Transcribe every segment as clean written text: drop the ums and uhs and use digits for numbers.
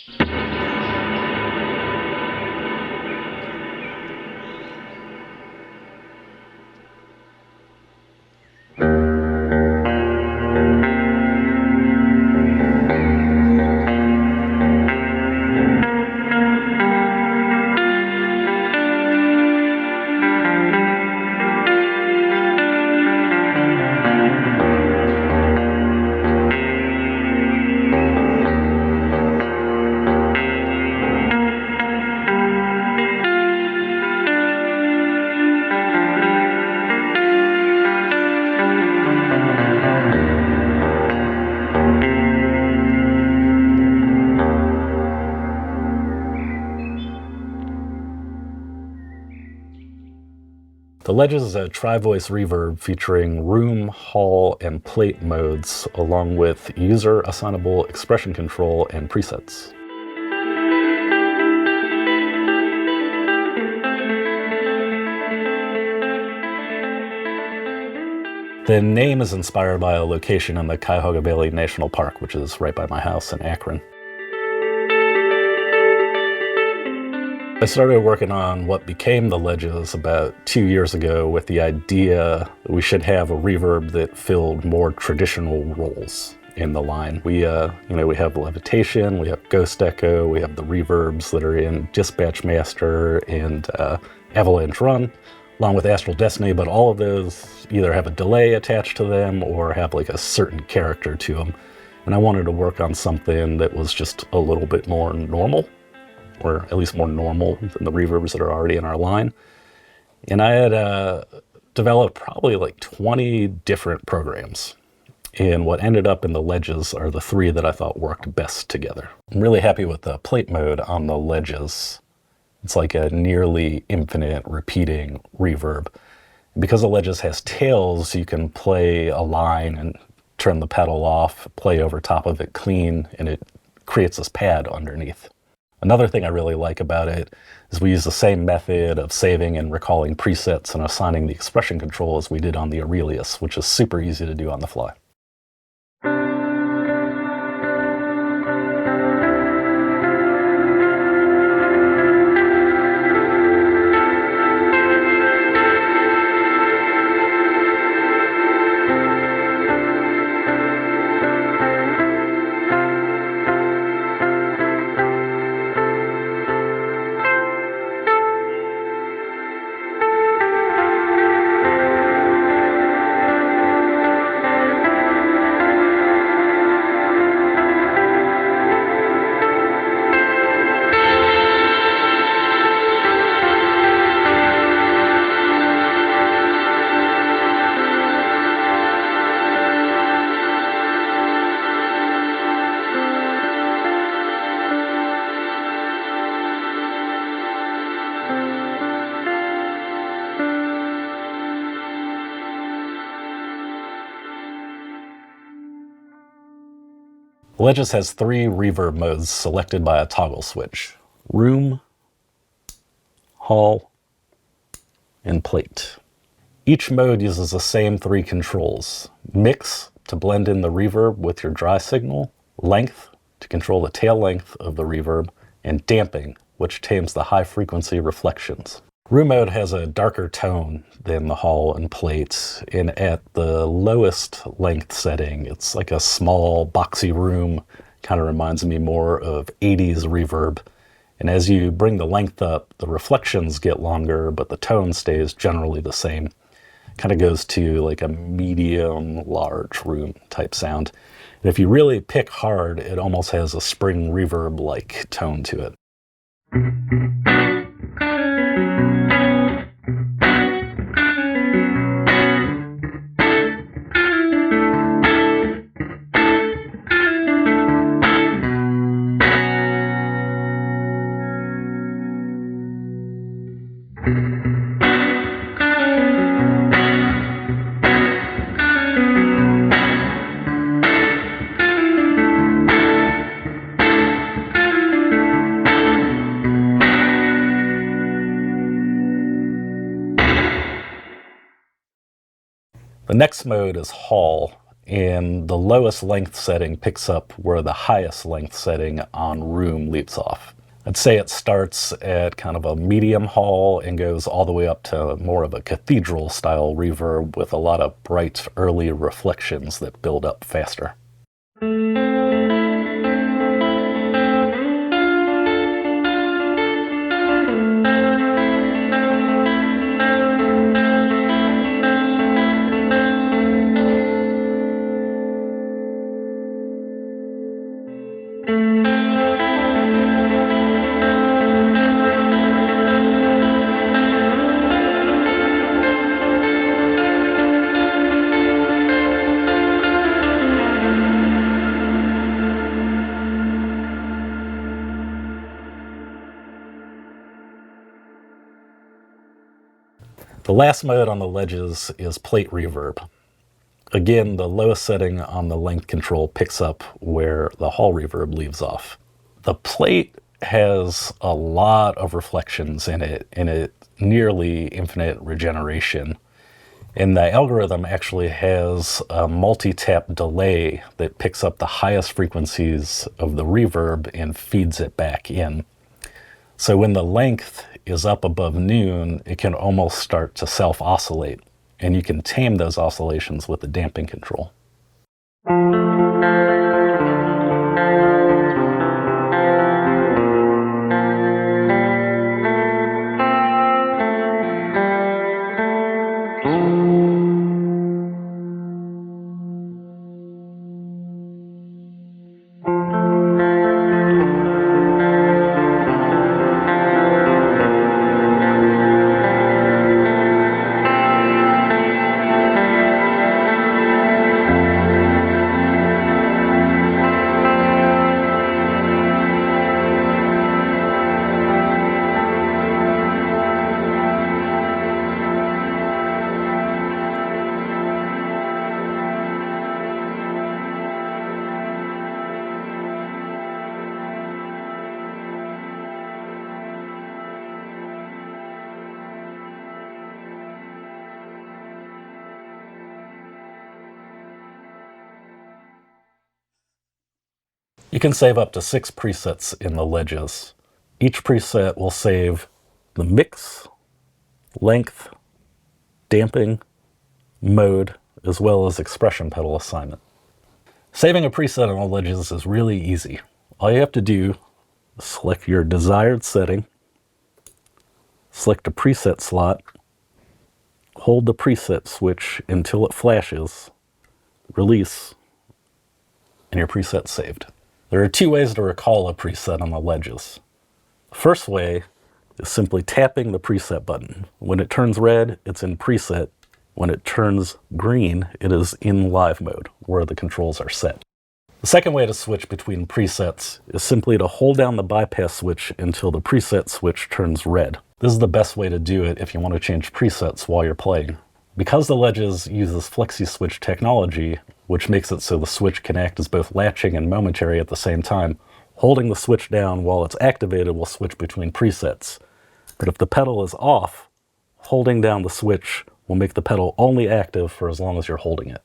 The Ledges is a tri-voice reverb featuring Room, Hall, and Plate modes, along with user-assignable expression control and presets. The name is inspired by a location in the Cuyahoga Valley National Park, which is right by my house in Akron. I started working on what became the Ledges about 2 years ago with the idea that we should have a reverb that filled more traditional roles in the line. We have levitation, we have ghost echo, we have the reverbs that are in Dispatch Master and Avalanche Run, along with Astral Destiny, but all of those either have a delay attached to them or have like a certain character to them. And I wanted to work on something that was just a little bit more normal, or at least more normal than the reverbs that are already in our line. And I had developed probably like 20 different programs. And what ended up in the Ledges are the three that I thought worked best together. I'm really happy with the plate mode on the Ledges. It's like a nearly infinite repeating reverb. And because the Ledges has tails, you can play a line and turn the pedal off, play over top of it clean, and it creates this pad underneath. Another thing I really like about it is we use the same method of saving and recalling presets and assigning the expression control as we did on the Aurelius, which is super easy to do on the fly. Ledges has three reverb modes selected by a toggle switch: Room, Hall, and Plate. Each mode uses the same three controls: Mix to blend in the reverb with your dry signal, Length to control the tail length of the reverb, and Damping, which tames the high frequency reflections. Room mode has a darker tone than the Hall and Plate, and at the lowest length setting, it's like a small, boxy room. Kind of reminds me more of 80s reverb. And as you bring the length up, the reflections get longer, but the tone stays generally the same. Kind of goes to like a medium, large room type sound. And if you really pick hard, it almost has a spring reverb-like tone to it. The next mode is Hall, and the lowest length setting picks up where the highest length setting on Room leaves off. I'd say it starts at kind of a medium Hall and goes all the way up to more of a cathedral style reverb with a lot of bright early reflections that build up faster. The last mode on the ledges is plate reverb. Again, the lowest setting on the length control picks up where the Hall reverb leaves off. The plate has a lot of reflections in it, and it nearly infinite regeneration. And the algorithm actually has a multi-tap delay that picks up the highest frequencies of the reverb and feeds it back in. So when the length is up above noon, it can almost start to self-oscillate, and you can tame those oscillations with the damping control. You can save up to 6 presets in the ledges. Each preset will save the mix, length, damping, mode, as well as expression pedal assignment. Saving a preset on the ledges is really easy. All you have to do is select your desired setting, select a preset slot, hold the preset switch until it flashes, release, and your preset's saved. There are 2 ways to recall a preset on the ledges. The first way is simply tapping the preset button. When it turns red, it's in preset. When it turns green, it is in live mode, where the controls are set. The second way to switch between presets is simply to hold down the bypass switch until the preset switch turns red. This is the best way to do it if you want to change presets while you're playing. Because the ledges uses flexi-switch technology, which makes it so the switch can act as both latching and momentary at the same time, holding the switch down while it's activated will switch between presets. But if the pedal is off, holding down the switch will make the pedal only active for as long as you're holding it.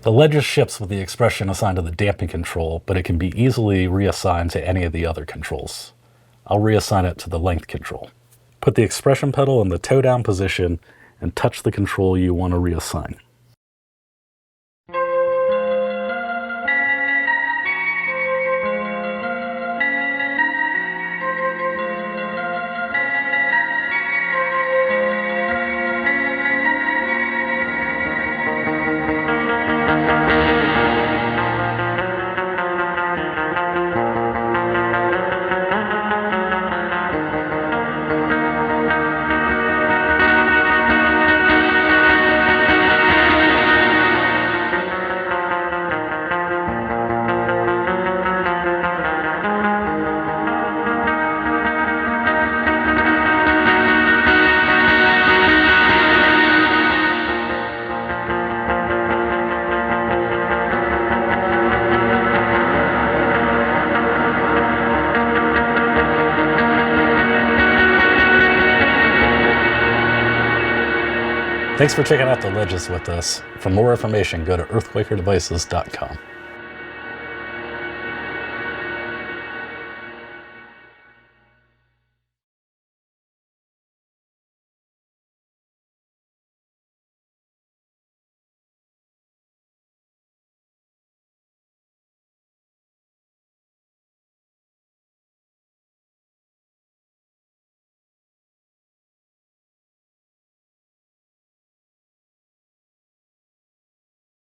The ledges ships with the expression assigned to the damping control, but it can be easily reassigned to any of the other controls. I'll reassign it to the length control. Put the expression pedal in the toe down position and touch the control you want to reassign. Thanks for checking out the Ledges with us. For more information, go to earthquakerdevices.com.